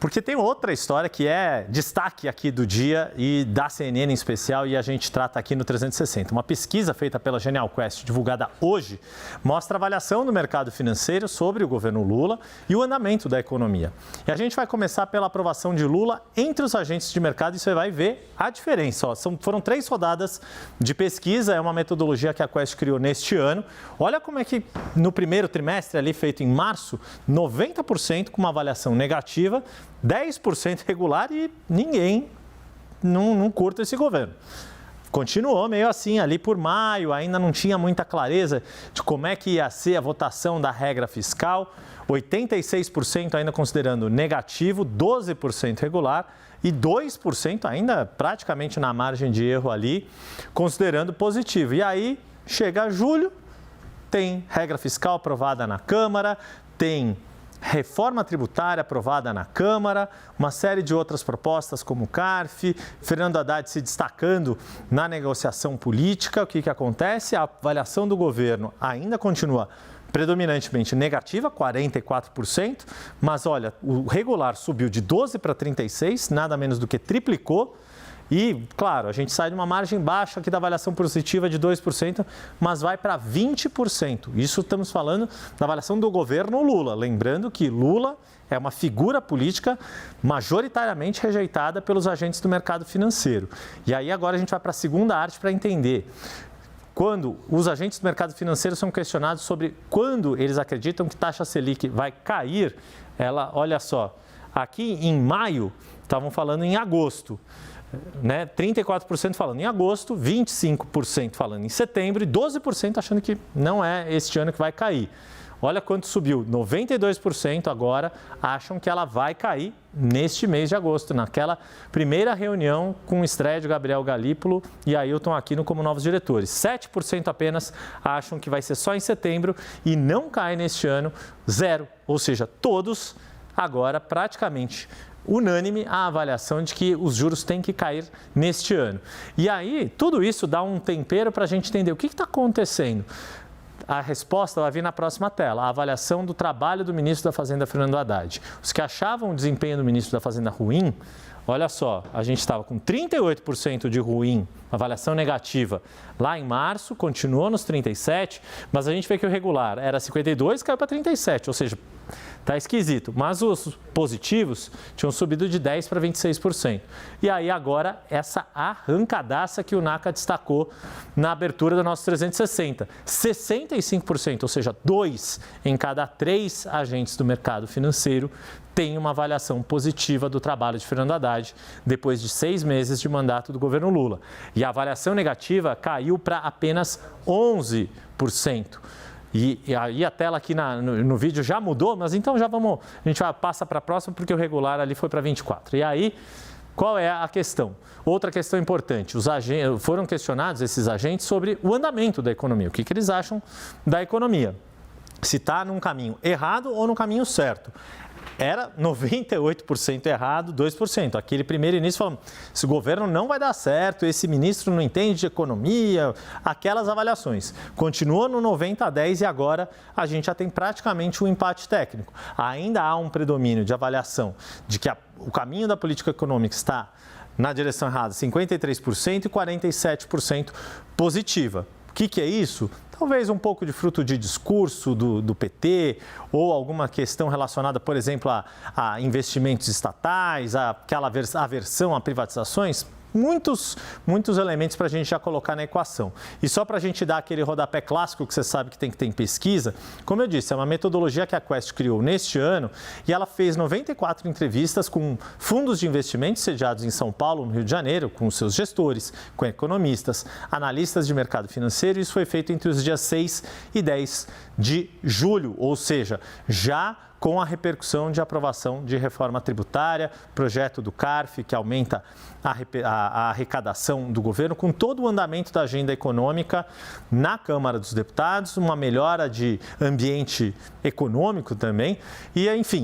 Porque tem outra história que é destaque aqui do dia e da CNN em especial, e a gente trata aqui no 360. Uma pesquisa feita pela Genial Quest, divulgada hoje, mostra a avaliação do mercado financeiro sobre o governo Lula e o andamento da economia. E a gente vai começar pela aprovação de Lula entre os agentes de mercado e você vai ver a diferença. Foram 3 rodadas de pesquisa, é uma metodologia que a Quest criou neste ano. Olha como é que no primeiro trimestre, ali feito em março, 90% com uma avaliação negativa, 10% regular e ninguém não curta esse governo. Continuou meio assim ali por maio, ainda não tinha muita clareza de como é que ia ser a votação da regra fiscal, 86% ainda considerando negativo, 12% regular e 2% ainda praticamente na margem de erro ali, considerando positivo. E aí chega julho, tem regra fiscal aprovada na Câmara, tem reforma tributária aprovada na Câmara, uma série de outras propostas como o CARF, Fernando Haddad se destacando na negociação política. O que acontece? A avaliação do governo ainda continua predominantemente negativa, 44%, mas olha, o regular subiu de 12 para 36, nada menos do que triplicou. E, claro, a gente sai de uma margem baixa aqui da avaliação positiva de 2%, mas vai para 20%. Isso estamos falando da avaliação do governo Lula. Lembrando que Lula é uma figura política majoritariamente rejeitada pelos agentes do mercado financeiro. E aí agora a gente vai para a segunda arte para entender. Quando os agentes do mercado financeiro são questionados sobre quando eles acreditam que taxa Selic vai cair, olha só, aqui em maio estavam falando em agosto. 34% falando em agosto, 25% falando em setembro e 12% achando que não é este ano que vai cair. Olha quanto subiu, 92% agora acham que ela vai cair neste mês de agosto, naquela primeira reunião com o estreia de Gabriel Galípolo e Ailton Aquino como novos diretores. 7% apenas acham que vai ser só em setembro e não cai neste ano, 0%. Ou seja, todos agora praticamente unânime a avaliação de que os juros têm que cair neste ano. E aí, tudo isso dá um tempero para a gente entender o que está acontecendo. A resposta vai vir na próxima tela, a avaliação do trabalho do ministro da Fazenda, Fernando Haddad. Os que achavam o desempenho do ministro da Fazenda ruim, olha só, a gente estava com 38% de ruim, avaliação negativa, lá em março, continuou nos 37%, mas a gente vê que o regular era 52% e caiu para 37%, ou seja, está esquisito. Mas os positivos tinham subido de 10% para 26%. E aí agora essa arrancadaça que o NACA destacou na abertura do nosso 360. 65%, ou seja, 2 em cada 3 agentes do mercado financeiro tem uma avaliação positiva do trabalho de Fernando Haddad depois de 6 meses de mandato do governo Lula. E a avaliação negativa caiu para apenas 11%. E aí a tela aqui no vídeo já mudou, mas então a gente passa para a próxima porque o regular ali foi para 24%. E aí, qual é a questão? Outra questão importante, foram questionados esses agentes sobre o andamento da economia, o que eles acham da economia, se está num caminho errado ou no caminho certo. Era 98% errado, 2%. Aquele primeiro início falando, esse governo não vai dar certo, esse ministro não entende de economia, aquelas avaliações. Continuou no 90-10 e agora a gente já tem praticamente um empate técnico. Ainda há um predomínio de avaliação de que o caminho da política econômica está na direção errada, 53% e 47% positiva. O que é isso? Talvez um pouco de fruto de discurso do PT ou alguma questão relacionada, por exemplo, a investimentos estatais, aquela aversão a privatizações. Muitos elementos para a gente já colocar na equação. E só para a gente dar aquele rodapé clássico que você sabe que tem que ter em pesquisa, como eu disse, é uma metodologia que a Quest criou neste ano e ela fez 94 entrevistas com fundos de investimentos sediados em São Paulo, no Rio de Janeiro, com seus gestores, com economistas, analistas de mercado financeiro. Isso foi feito entre os dias 6 e 10 de julho, ou seja, já com a repercussão de aprovação de reforma tributária, projeto do CARF, que aumenta a arrecadação do governo, com todo o andamento da agenda econômica na Câmara dos Deputados, uma melhora de ambiente econômico também, e enfim,